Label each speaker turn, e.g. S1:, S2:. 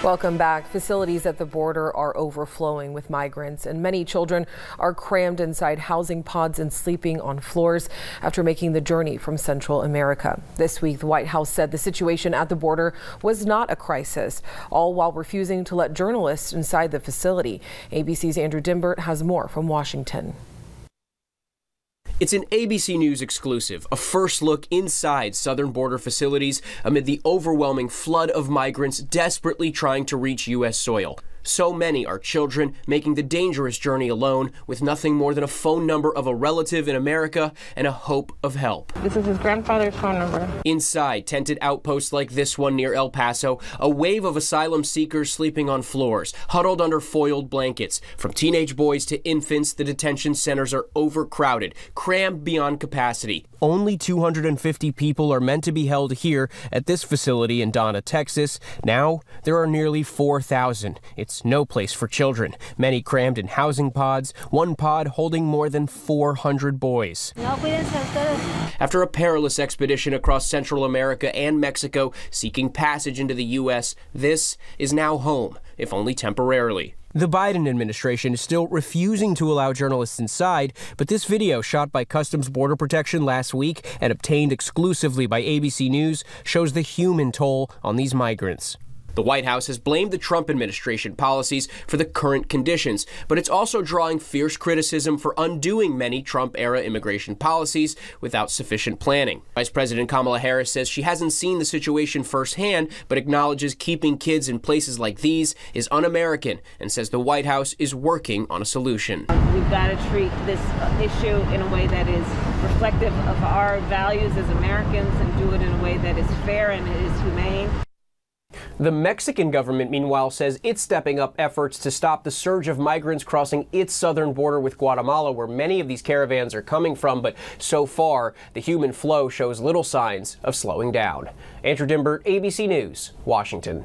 S1: Welcome back. Facilities at the border are overflowing with migrants, and many children are crammed inside housing pods and sleeping on floors after making the journey from Central America. This week, the White House said the situation at the border was not a crisis, all while refusing to let journalists inside the facility. ABC's Andrew Dymburt has more from Washington.
S2: It's an ABC News exclusive, a first look inside southern border facilities amid the overwhelming flood of migrants desperately trying to reach U.S. soil. So many are children making the dangerous journey alone with nothing more than a phone number of a relative in America and a hope of help.
S3: This is his grandfather's phone number.
S2: Inside tented outposts like this one near El Paso, a wave of asylum seekers sleeping on floors, huddled under foiled blankets. From teenage boys to infants, the detention centers are overcrowded, crammed beyond capacity. Only 250 people are meant to be held here at this facility in Donna, Texas. Now, there are nearly 4,000. It's no place for children, many crammed in housing pods, one pod holding more than 400 boys. After a perilous expedition across Central America and Mexico seeking passage into the U.S., this is now home, if only temporarily. The Biden administration is still refusing to allow journalists inside, but this video shot by Customs Border Protection last week and obtained exclusively by ABC News shows the human toll on these migrants. The White House has blamed the Trump administration policies for the current conditions, but it's also drawing fierce criticism for undoing many Trump-era immigration policies without sufficient planning. Vice President Kamala Harris says she hasn't seen the situation firsthand, but acknowledges keeping kids in places like these is un-American and says the White House is working on a solution.
S3: We've got to treat this issue in a way that is reflective of our values as Americans and do it in a way that is fair and is humane.
S2: The Mexican government, meanwhile, says it's stepping up efforts to stop the surge of migrants crossing its southern border with Guatemala, where many of these caravans are coming from. But so far, the human flow shows little signs of slowing down. Andrew Dymburt, ABC News, Washington.